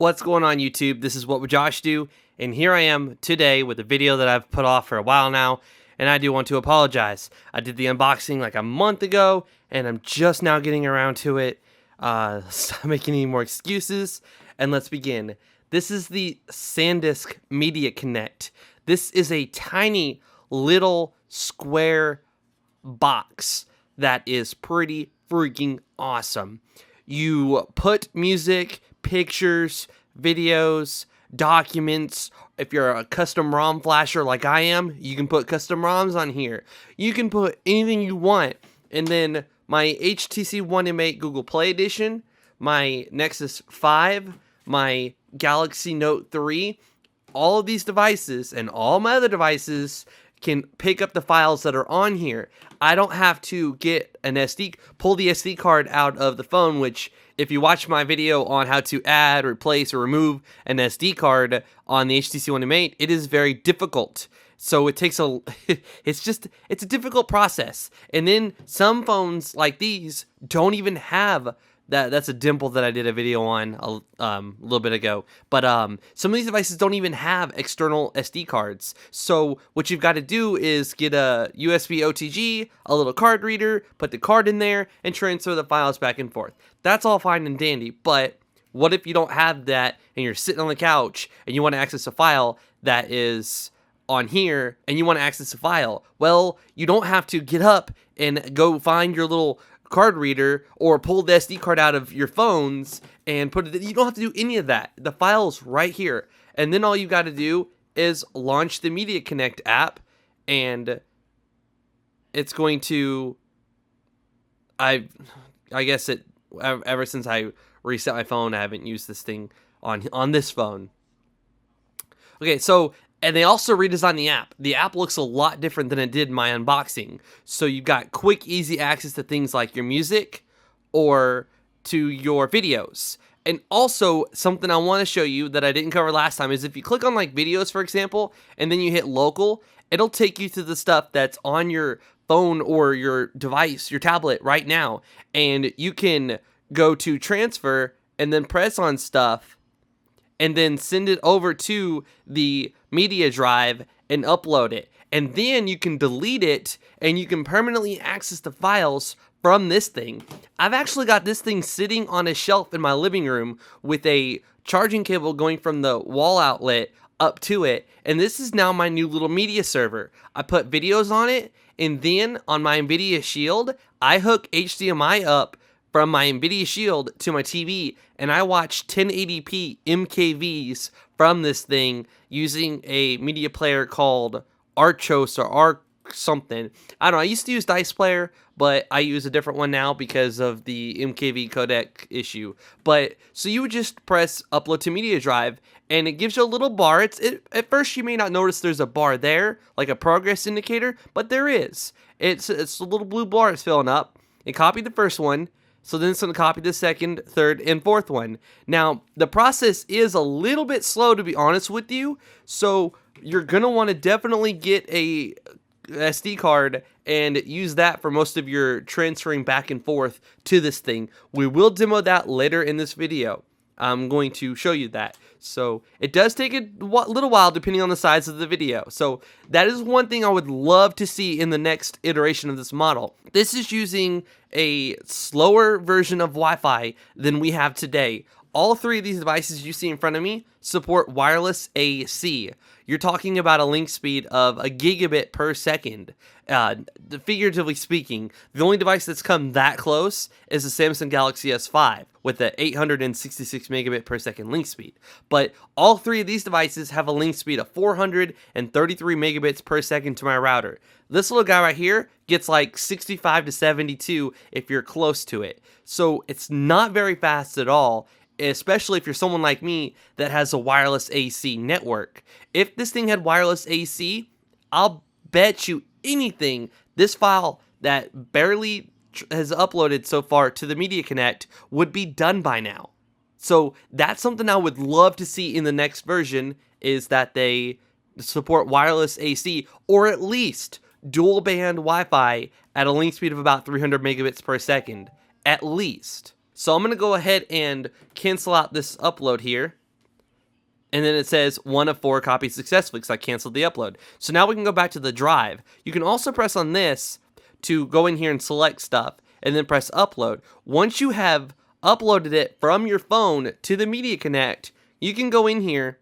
What's going on, YouTube? This is What Would Josh Do, and here I am today with a video that I've put off for a while now, and I do want to apologize. I did the unboxing like a month ago, and I'm just now getting around to it. Stop making any more excuses, and let's begin. This is the SanDisk Media Connect. This is a tiny little square box that is pretty freaking awesome. You put music, pictures, videos, documents. If you're a custom ROM flasher like I am, you can put custom ROMs on here. You can put anything you want. And then my HTC One M8 Google Play Edition, my Nexus 5, my Galaxy Note 3, all of these devices and all my other devices can pick up the files that are on here. I don't have to pull the SD card out of the phone, which if you watch my video on how to add, replace, or remove an SD card on the HTC One M8, it is very difficult. So it takes it's a difficult process. And then some phones like these don't even have that. That's a dimple that I did a video on a little bit ago. But some of these devices don't even have external SD cards. So what you've got to do is get a USB OTG, a little card reader, put the card in there, and transfer the files back and forth. That's all fine and dandy. But what if you don't have that and you're sitting on the couch and you want to access a file that is on here and you want to access a file? Well, you don't have to get up and go find your little card reader or pull the SD card out of your phones and put it. You don't have to do any of that. The file's right here. And then all you got to do is launch the Media Connect app, and it's going to, I guess ever since I reset my phone, I haven't used this thing on this phone. Okay, so, and they also redesigned the app. The app looks a lot different than it did in my unboxing. So you've got quick, easy access to things like your music or to your videos. And also, something I want to show you that I didn't cover last time is if you click on like videos, for example, and then you hit local, it'll take you to the stuff that's on your phone or your device, your tablet right now. And you can go to transfer and then press on stuff and then send it over to the media drive and upload it. And then you can delete it and you can permanently access the files from this thing. I've actually got this thing sitting on a shelf in my living room with a charging cable going from the wall outlet up to it. And this is now my new little media server. I put videos on it, and then on my NVIDIA Shield, I hook HDMI up from my NVIDIA Shield to my TV, and I watch 1080p MKVs from this thing using a media player called Archos or Arc something. I don't know. I used to use Dice Player, but I use a different one now because of the MKV codec issue. But so you would just press upload to media drive, and it gives you a little bar. At first you may not notice there's a bar there, like a progress indicator, but there is. It's a little blue bar that's filling up. It copied the first one. So then it's going to copy the second, third, and fourth one. Now, the process is a little bit slow, to be honest with you. So you're going to want to definitely get a SD card and use that for most of your transferring back and forth to this thing. We will demo that later in this video. I'm going to show you that. So it does take a little while depending on the size of the video. So that is one thing I would love to see in the next iteration of this model. This is using a slower version of Wi-Fi than we have today. All three of these devices you see in front of me support wireless AC. You're talking about a link speed of a gigabit per second. Figuratively speaking, the only device that's come that close is the Samsung Galaxy S5 with the 866 megabit per second link speed. But all three of these devices have a link speed of 433 megabits per second to my router. This little guy right here gets like 65 to 72 if you're close to it. So it's not very fast at all, especially if you're someone like me that has a wireless AC network. If this thing had wireless AC, I'll bet you anything this file that barely has uploaded so far to the Media Connect would be done by now. So that's something I would love to see in the next version, is that they support wireless AC or at least dual band Wi-Fi at a link speed of about 300 megabits per second, at least. So I'm going to go ahead and cancel out this upload here. And then it says 1 of 4 copies successfully because I canceled the upload. So now we can go back to the drive. You can also press on this to go in here and select stuff and then press upload. Once you have uploaded it from your phone to the Media Connect, you can go in here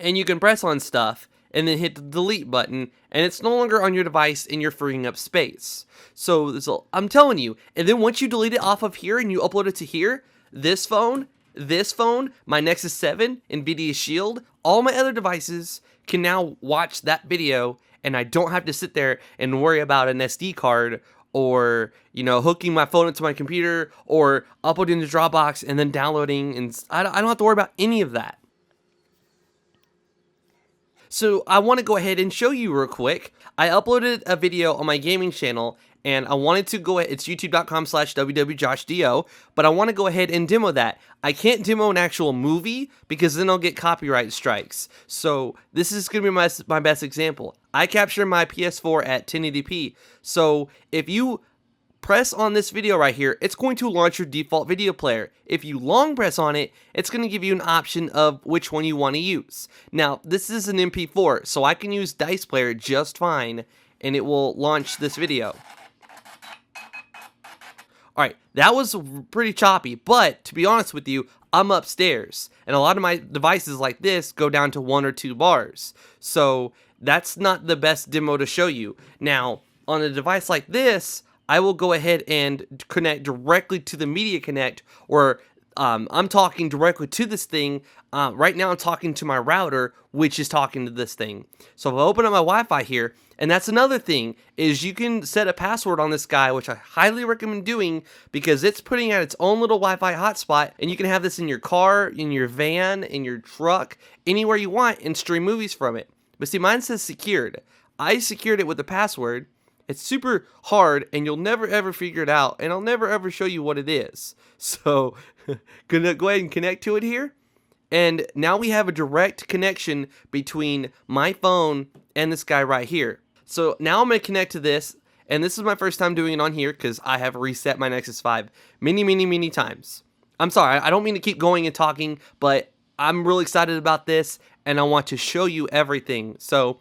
and you can press on stuff and then hit the delete button, and it's no longer on your device and you're freeing up space. So I'm telling you, and then once you delete it off of here and you upload it to here, this phone, my Nexus 7, NVIDIA Shield, all my other devices can now watch that video, and I don't have to sit there and worry about an SD card or, hooking my phone into my computer or uploading to Dropbox and then downloading, and I don't have to worry about any of that. So I want to go ahead and show you real quick. I uploaded a video on my gaming channel, and I wanted to go ahead, it's youtube.com/wwjoshdo, but I want to go ahead and demo that. I can't demo an actual movie because then I'll get copyright strikes. So this is going to be my best example. I capture my PS4 at 1080p. So if you press on this video right here, it's going to launch your default video player. If you long press on it, it's going to give you an option of which one you want to use. Now, this is an MP4, so I can use Dice Player just fine, and it will launch this video. Alright, that was pretty choppy, but to be honest with you, I'm upstairs, and a lot of my devices like this go down to 1 or 2 bars. So that's not the best demo to show you. Now, on a device like this, I will go ahead and connect directly to the Media Connect, or I'm talking directly to this thing. Right now I'm talking to my router, which is talking to this thing. So if I open up my Wi-Fi here, and that's another thing, is you can set a password on this guy, which I highly recommend doing because it's putting out its own little Wi-Fi hotspot, and you can have this in your car, in your van, in your truck, anywhere you want, and stream movies from it. But see, mine says secured. I secured it with a password. It's super hard, and you'll never ever figure it out, and I'll never ever show you what it is. So, gonna go ahead and connect to it here, and now we have a direct connection between my phone and this guy right here. So now I'm gonna connect to this, and this is my first time doing it on here because I have reset my Nexus 5 many times. I'm sorry, I don't mean to keep going and talking, but I'm really excited about this, and I want to show you everything. So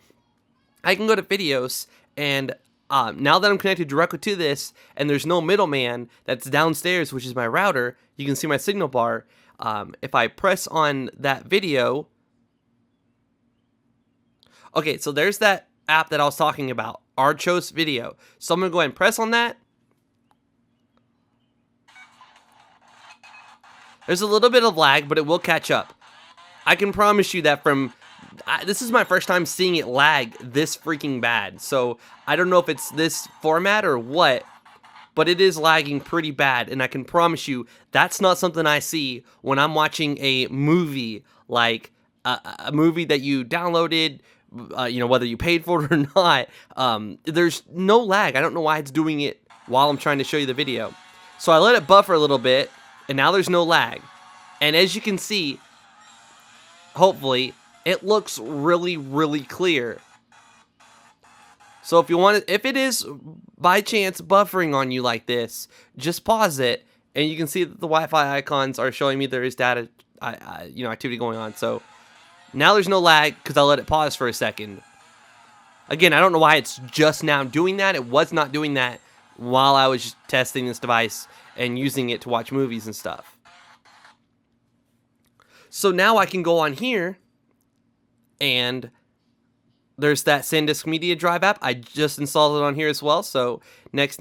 I can go to videos, and now that I'm connected directly to this, and there's no middleman that's downstairs, which is my router, you can see my signal bar. If I press on that video, okay, so there's that app that I was talking about, Archos Video. So I'm going to go ahead and press on that. There's a little bit of lag, but it will catch up. I can promise you that this is my first time seeing it lag this freaking bad. So I don't know if it's this format or what, but it is lagging pretty bad. And I can promise you that's not something I see when I'm watching a movie, like a movie that you downloaded, whether you paid for it or not. There's no lag. I don't know why it's doing it while I'm trying to show you the video. So I let it buffer a little bit, and now there's no lag. And as you can see, hopefully, it looks really clear. So if it is by chance buffering on you like this, just pause it, and you can see that the Wi-Fi icons are showing me there is data, activity going on. So now there's no lag because I let it pause for a second. Again, I don't know why it's just now doing that. It was not doing that while I was testing this device and using it to watch movies and stuff. So now I can go on here, and there's that SanDisk Media Drive app. I just installed it on here as well. So next,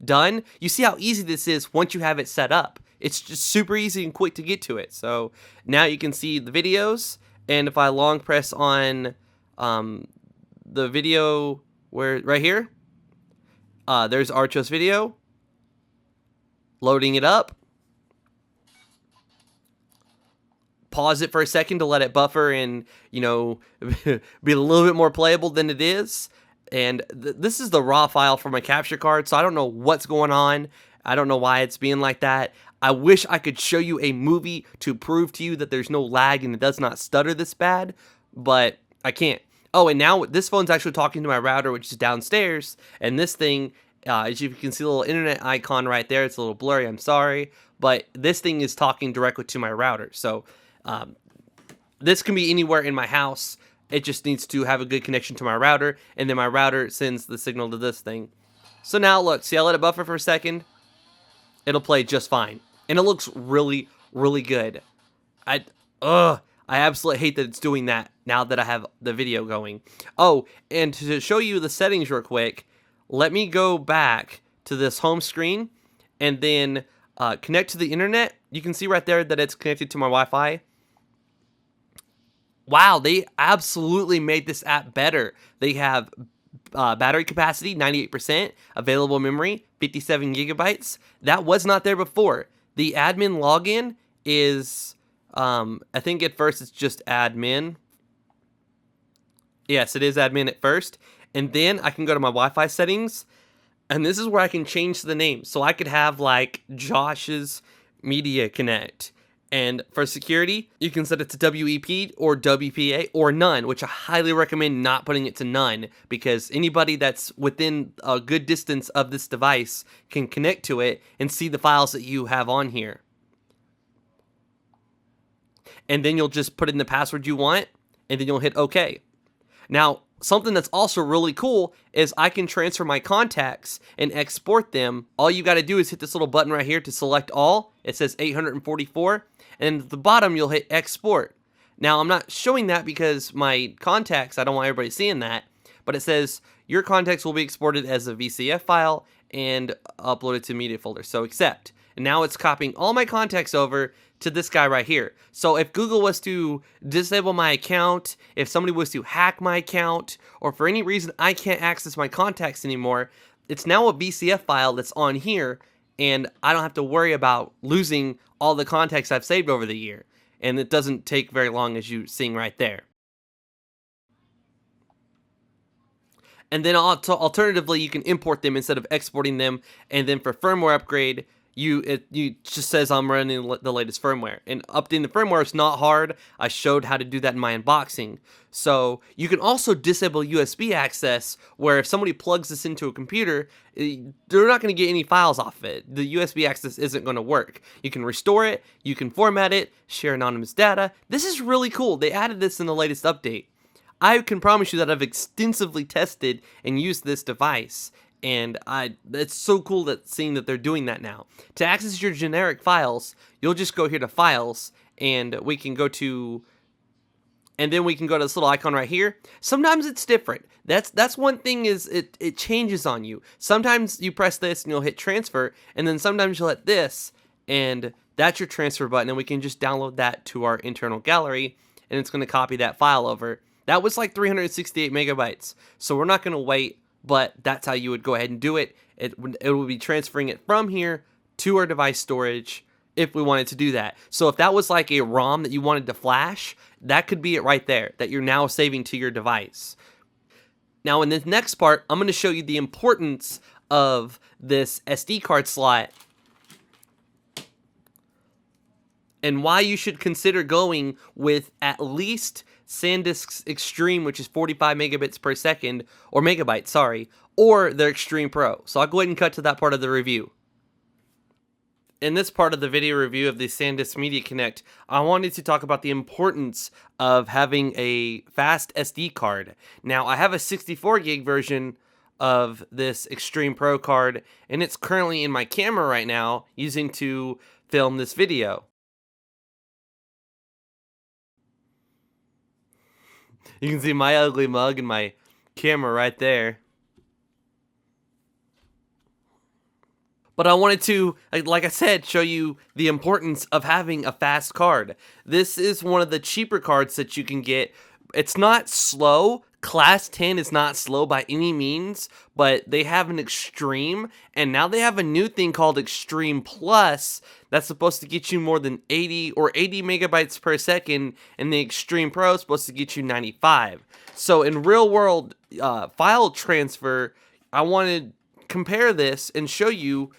done. You see how easy this is once you have it set up. It's just super easy and quick to get to it. So now you can see the videos, and if I long press on the video right here, there's Archos Video, loading it up. Pause it for a second to let it buffer and, be a little bit more playable than it is. And this is the raw file for my capture card, so I don't know what's going on. I don't know why it's being like that. I wish I could show you a movie to prove to you that there's no lag and it does not stutter this bad, but I can't. Oh, and now this phone's actually talking to my router, which is downstairs, and this thing, as you can see the little internet icon right there, it's a little blurry, I'm sorry, but this thing is talking directly to my router. So This can be anywhere in my house. It just needs to have a good connection to my router, and then my router sends the signal to this thing. So now look, see, I let it buffer for a second. It'll play just fine, and it looks really, really good. I absolutely hate that it's doing that now that I have the video going. Oh, and to show you the settings real quick, let me go back to this home screen and then connect to the internet. You can see right there that it's connected to my Wi-Fi. Wow, they absolutely made this app better. They have battery capacity, 98%, available memory, 57 gigabytes. That was not there before. The admin login is, I think at first it's just admin. Yes, it is admin at first. And then I can go to my Wi-Fi settings, and this is where I can change the name. So I could have like Josh's Media Connect. And for security, you can set it to WEP or WPA or none, which I highly recommend not putting it to none, because anybody that's within a good distance of this device can connect to it and see the files that you have on here. And then you'll just put in the password you want, and then you'll hit OK. Now, something that's also really cool is I can transfer my contacts and export them. All you got to do is hit this little button right here to select all. It says 844, and at the bottom you'll hit export. Now, I'm not showing that because my contacts, I don't want everybody seeing that, but it says your contacts will be exported as a VCF file and uploaded to media folder, so accept. And now it's copying all my contacts over to this guy right here. So if Google was to disable my account, if somebody was to hack my account, or for any reason I can't access my contacts anymore, it's now a VCF file that's on here, and I don't have to worry about losing all the contacts I've saved over the year. And it doesn't take very long, as you're seeing right there. And then alternatively, you can import them instead of exporting them, and then for firmware upgrade, it just says I'm running the latest firmware. And updating the firmware is not hard. I showed how to do that in my unboxing. So you can also disable USB access, where if somebody plugs this into a computer, they're not going to get any files off of it. The USB access isn't going to work. You can restore it, you can format it, share anonymous data. This is really cool. They added this in the latest update. I can promise you that I've extensively tested and used this device, and it's so cool seeing that they're doing that now. To access your generic files, you'll just go here to Files, and we can go to, and then we can go to this little icon right here. Sometimes it's different. That's one thing, is it changes on you. Sometimes you press this and you'll hit transfer, and then sometimes you'll hit this, and that's your transfer button, and we can just download that to our internal gallery, and it's going to copy that file over. That was like 368 megabytes, so we're not going to wait, but that's how you would go ahead and do it. It would be transferring it from here to our device storage if we wanted to do that. So if that was like a ROM that you wanted to flash, that could be it right there, that you're now saving to your device. Now in this next part, I'm going to show you the importance of this SD card slot and why you should consider going with at least SanDisk's Extreme, which is 45 megabits per second, or megabytes, sorry, or their Extreme Pro. So I'll go ahead and cut to that part of the review. In this part of the video review of the SanDisk Media Connect, I wanted to talk about the importance of having a fast SD card. Now, I have a 64 gig version of this Extreme Pro card, and it's currently in my camera right now, using to film this video. You can see my ugly mug and my camera right there. But I wanted to, like I said, show you the importance of having a fast card. This is one of the cheaper cards that you can get. It's not slow. Class 10 is not slow by any means, but they have an Extreme, and now they have a new thing called Extreme Plus that's supposed to get you more than 80 megabytes per second, and the Extreme Pro is supposed to get you 95. So in real world file transfer, I want to compare this and show you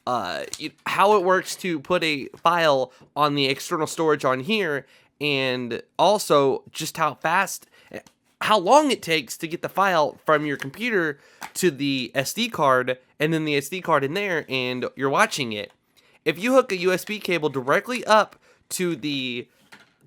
how it works to put a file on the external storage on here, and also just how long it takes to get the file from your computer to the SD card, and then the SD card in there, and you're watching it. If you hook a USB cable directly up to the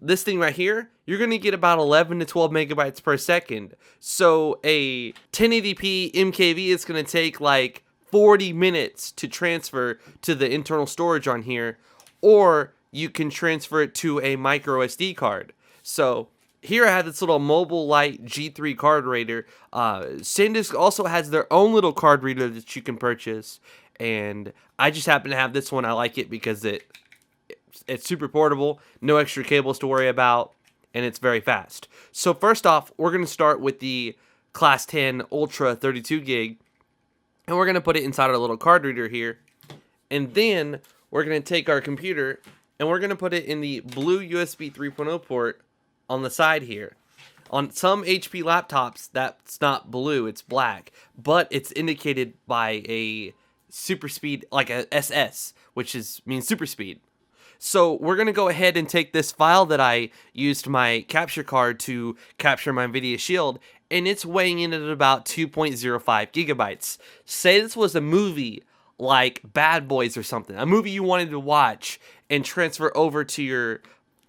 this thing right here, you're going to get about 11 to 12 megabytes per second. So a 1080p MKV is going to take like 40 minutes to transfer to the internal storage on here, or you can transfer it to a micro SD card. So here I have this little Mobile Light G3 card reader. SanDisk also has their own little card reader that you can purchase, and I just happen to have this one. I like it because it's super portable, no extra cables to worry about, and it's very fast. So first off, we're going to start with the Class 10 Ultra 32 gig, and we're going to put it inside our little card reader here. And then we're going to take our computer, and we're going to put it in the blue USB 3.0 port on the side here. On some HP laptops, that's not blue, it's black, but it's indicated by a super speed, like a SS, which means super speed. So we're going to go ahead and take this file that I used my capture card to capture my NVIDIA Shield, and it's weighing in at about 2.05 gigabytes. Say this was a movie like Bad Boys or something, a movie you wanted to watch and transfer over to your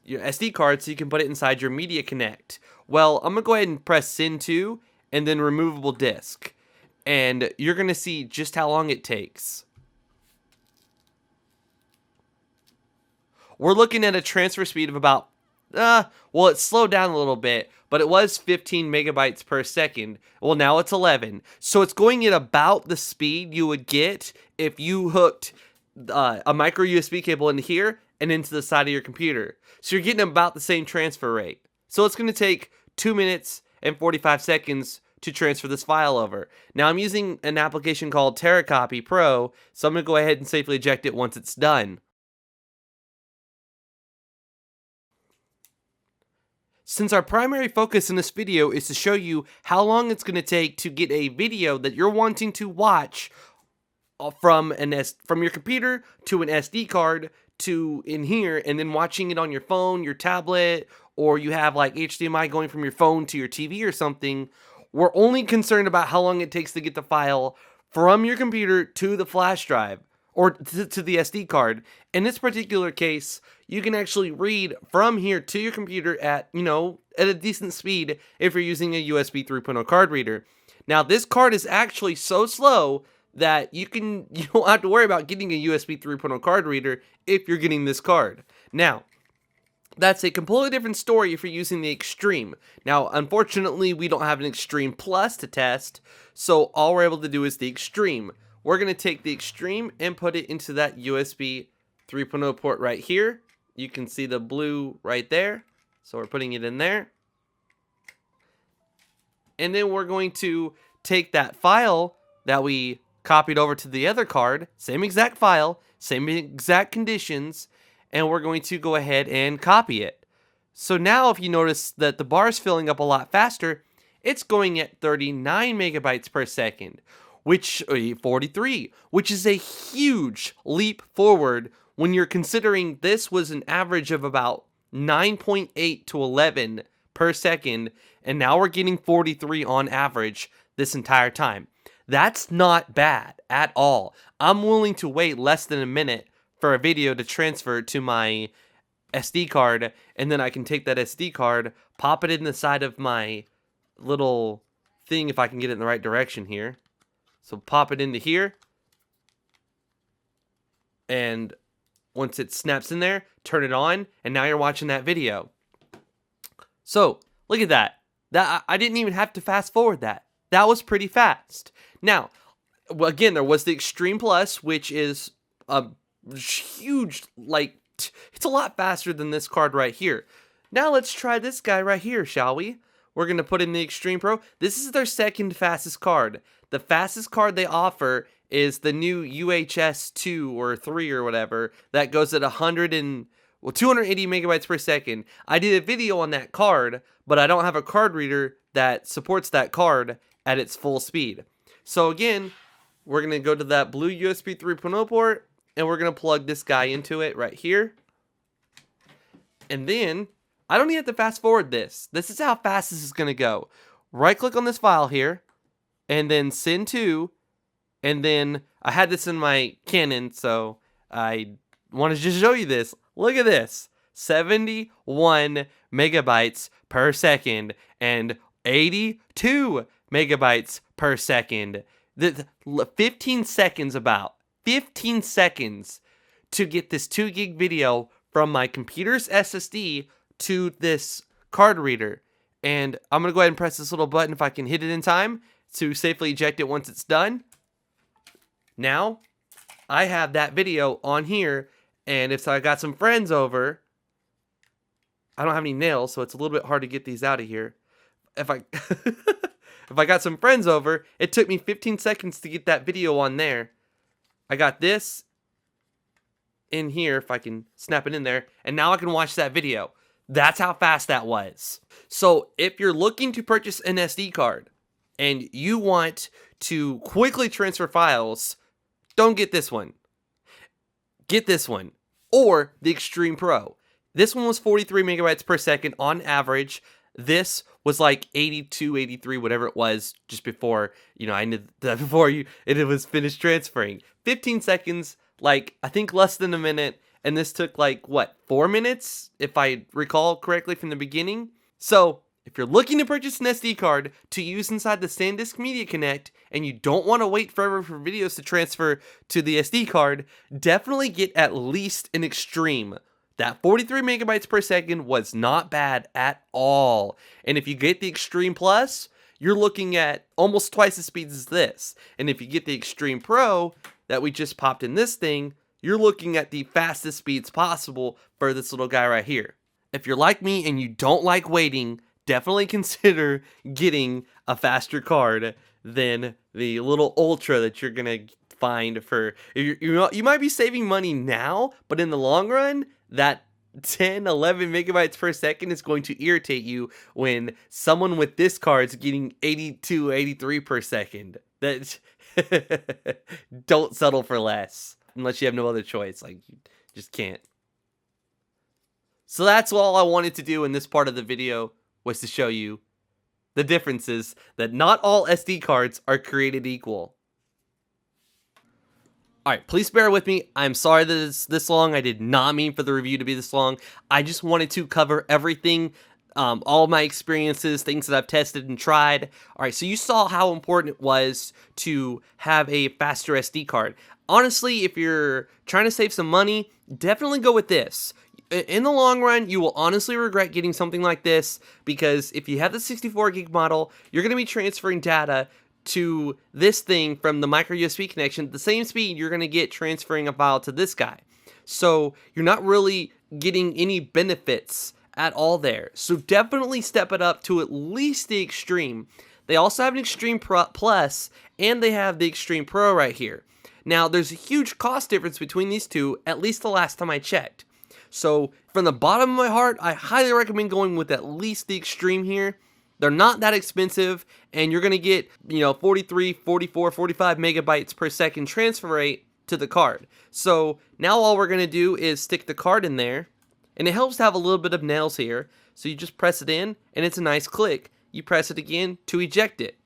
SD card so you can put it inside your Media Connect. Well, I'm going to go ahead and press Send to and then Removable Disk, and you're going to see just how long it takes. We're looking at a transfer speed of about, well, it slowed down a little bit, but it was 15 megabytes per second. Well, now it's 11. So it's going at about the speed you would get if you hooked a micro USB cable into here and into the side of your computer. So you're getting about the same transfer rate. So it's going to take 2 minutes and 45 seconds to transfer this file over. Now I'm using an application called TerraCopy Pro, so I'm going to go ahead and safely eject it once it's done. Since our primary focus in this video is to show you how long it's going to take to get a video that you're wanting to watch from your computer to an SD card to in here, and then watching it on your phone, your tablet, or you have like HDMI going from your phone to your TV or something, we're only concerned about how long it takes to get the file from your computer to the flash drive or to the SD card. In this particular case, you can actually read from here to your computer at a decent speed if you're using a USB 3.0 card reader. Now, this card is actually so slow that you don't have to worry about getting a USB 3.0 card reader if you're getting this card. Now, that's a completely different story if you're using the Extreme. Now, unfortunately, we don't have an Extreme Plus to test, so all we're able to do is the Extreme. We're going to take the Extreme and put it into that USB 3.0 port right here. You can see the blue right there. So we're putting it in there. And then we're going to take that file that we copied over to the other card, same exact file, same exact conditions, and we're going to go ahead and copy it. So now if you notice that the bar is filling up a lot faster, it's going at 39 megabytes per second, which 43, which is a huge leap forward when you're considering this was an average of about 9.8 to 11 per second, and now we're getting 43 on average this entire time. That's not bad at all. I'm willing to wait less than a minute for a video to transfer to my SD card, and then I can take that SD card, pop it in the side of my little thing if I can get it in the right direction here. So pop it into here, and once it snaps in there, turn it on, and now you're watching that video. So look at that. I didn't even have to fast forward that. That was pretty fast. Now, again, there was the Extreme Plus, which is a huge, it's a lot faster than this card right here. Now let's try this guy right here, shall we? We're going to put in the Extreme Pro. This is their second fastest card. The fastest card they offer is the new UHS 2 or 3 or whatever that goes at 280 megabytes per second. I did a video on that card, but I don't have a card reader that supports that card at its full speed. So again, we're going to go to that blue USB 3.0 port, and we're going to plug this guy into it right here. And then, I don't even have to fast forward this. This is how fast this is going to go. Right click on this file here, and then send to, and then I had this in my Canon, so I want to just show you this. Look at this. 71 megabytes per second and 82 megabytes per second. 15 seconds, about 15 seconds to get this 2 gig video from my computer's SSD to this card reader. And I'm going to go ahead and press this little button if I can hit it in time to safely eject it once it's done. Now, I have that video on here, and if I got some friends over, I don't have any nails, so it's a little bit hard to get these out of here. If I if I got some friends over, it took me 15 seconds to get that video on there. I got this in here, if I can snap it in there, and now I can watch that video. That's how fast that was. So if you're looking to purchase an SD card and you want to quickly transfer files, don't get this one. Get this one, or the Extreme Pro. This one was 43 megabytes per second on average. This was like 82, 83, whatever it was, just before, I ended that before it was finished transferring. 15 seconds, like I think less than a minute, and this took like what, 4 minutes, if I recall correctly from the beginning. So if you're looking to purchase an SD card to use inside the SanDisk Media Connect and you don't want to wait forever for videos to transfer to the SD card, definitely get at least an Extreme. That 43 megabytes per second was not bad at all. And if you get the Extreme Plus, you're looking at almost twice the speeds as this. And if you get the Extreme Pro that we just popped in this thing, you're looking at the fastest speeds possible for this little guy right here. If you're like me and you don't like waiting, definitely consider getting a faster card than the little Ultra that you're gonna find for. You might be saving money now, but in the long run, that 10, 11 megabytes per second is going to irritate you when someone with this card is getting 82, 83 per second. That don't settle for less unless you have no other choice. Like, you just can't. So that's all I wanted to do in this part of the video, was to show you the differences, that not all SD cards are created equal. Alright, please bear with me. I'm sorry that it's this long. I did not mean for the review to be this long. I just wanted to cover everything, all my experiences, things that I've tested and tried. Alright, so you saw how important it was to have a faster SD card. Honestly, if you're trying to save some money, definitely go with this. In the long run, you will honestly regret getting something like this, because if you have the 64 gig model, you're going to be transferring data to this thing from the micro USB connection at the same speed you're going to get transferring a file to this guy. So you're not really getting any benefits at all there. So definitely step it up to at least the Extreme. They also have an Extreme Plus, and they have the Extreme Pro right here. Now, there's a huge cost difference between these two, at least the last time I checked. So from the bottom of my heart, I highly recommend going with at least the Extreme here. They're not that expensive, and you're going to get, 43, 44, 45 megabytes per second transfer rate to the card. So now all we're going to do is stick the card in there, and it helps to have a little bit of nails here. So you just press it in, and it's a nice click. You press it again to eject it.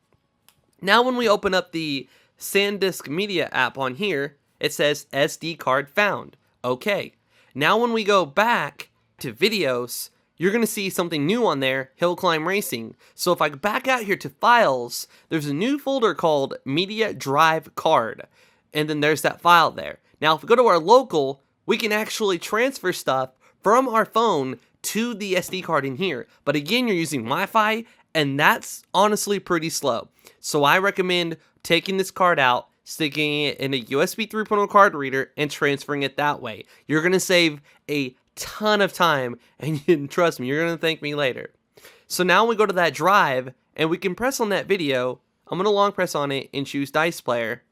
Now when we open up the SanDisk Media app on here, it says SD card found. Okay. Now when we go back to videos, you're going to see something new on there, Hill Climb Racing. So if I back out here to files, there's a new folder called Media Drive Card. And then there's that file there. Now if we go to our local, we can actually transfer stuff from our phone to the SD card in here. But again, you're using Wi-Fi, and that's honestly pretty slow. So I recommend taking this card out, sticking it in a USB 3.0 card reader, and transferring it that way. You're going to save a ton of time, and trust me, you're going to thank me later. So now we go to that drive, and we can press on that video. I'm going to long press on it and choose Dice Player.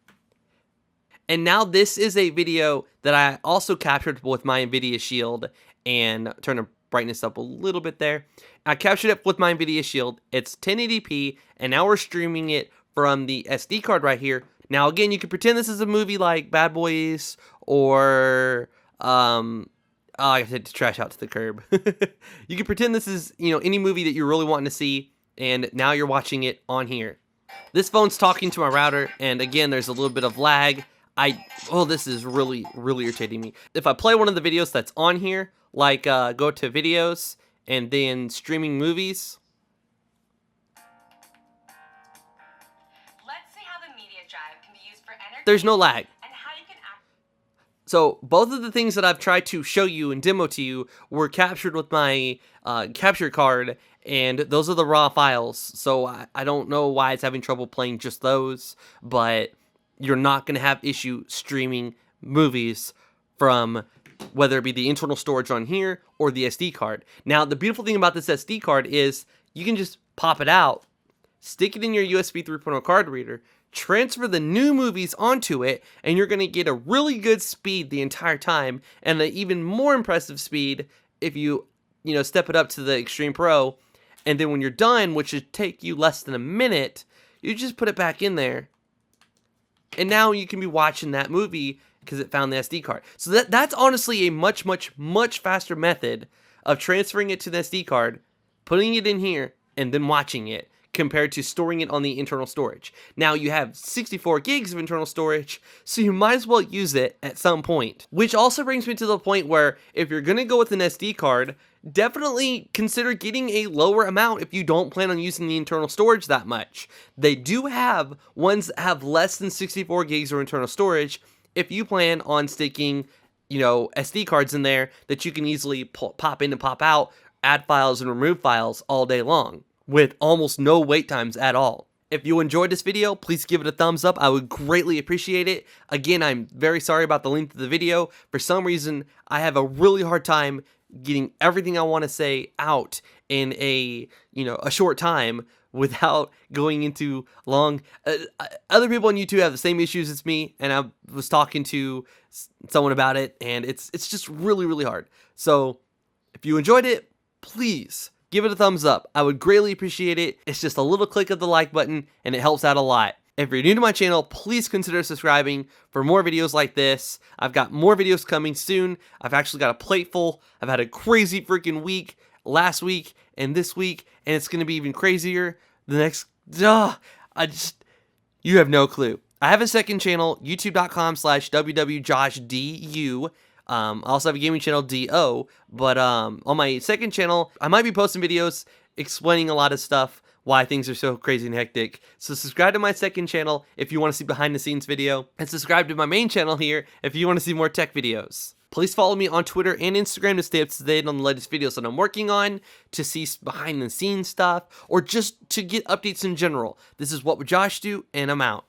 And now this is a video that I also captured with my NVIDIA Shield, and turn the brightness up a little bit there. I captured it with my NVIDIA Shield. It's 1080p, and now we're streaming it from the SD card right here. Now again, you can pretend this is a movie like Bad Boys, or I had to trash out to the curb. You can pretend this is, any movie that you're really wanting to see, and now you're watching it on here. This phone's talking to my router, and again, there's a little bit of lag. This is really, really irritating me. If I play one of the videos that's on here, like go to videos and then streaming movies. Let's see how the media drive can be used for entertainment. There's no lag. And how you can act. So both of the things that I've tried to show you and demo to you were captured with my capture card, and those are the raw files. So I don't know why it's having trouble playing just those, but you're not going to have issue streaming movies from whether it be the internal storage on here or the SD card. Now, the beautiful thing about this SD card is you can just pop it out, stick it in your USB 3.0 card reader, transfer the new movies onto it, and you're going to get a really good speed the entire time, and an even more impressive speed if you step it up to the Extreme Pro. And then when you're done, which should take you less than a minute, you just put it back in there, and now you can be watching that movie because it found the SD card. So that's honestly a much, much, much faster method of transferring it to the SD card, putting it in here, and then watching it, compared to storing it on the internal storage. Now you have 64 gigs of internal storage, so you might as well use it at some point. Which also brings me to the point where if you're gonna go with an SD card, definitely consider getting a lower amount if you don't plan on using the internal storage that much. They do have ones that have less than 64 gigs of internal storage if you plan on sticking, SD cards in there that you can easily pop in and pop out, add files and remove files all day long, with almost no wait times at all. If you enjoyed this video, please give it a thumbs up. I would greatly appreciate it. Again, I'm very sorry about the length of the video. For some reason, I have a really hard time getting everything I want to say out in a short time without going into long. Other people on YouTube have the same issues as me, and I was talking to someone about it, and it's just really, really hard. So if you enjoyed it, please give it a thumbs up. I would greatly appreciate it. It's just a little click of the like button, and it helps out a lot. If you're new to my channel, please consider subscribing for more videos like this. I've got more videos coming soon. I've actually got a plate full. I've had a crazy freaking week last week and this week, and it's going to be even crazier the next... you have no clue. I have a second channel, youtube.com/wwjoshdu. I also have a gaming channel, DO, but on my second channel, I might be posting videos explaining a lot of stuff, why things are so crazy and hectic. So subscribe to my second channel if you want to see behind the scenes video, and subscribe to my main channel here if you want to see more tech videos. Please follow me on Twitter and Instagram to stay up to date on the latest videos that I'm working on, to see behind the scenes stuff, or just to get updates in general. This is What Would Josh Do, and I'm out.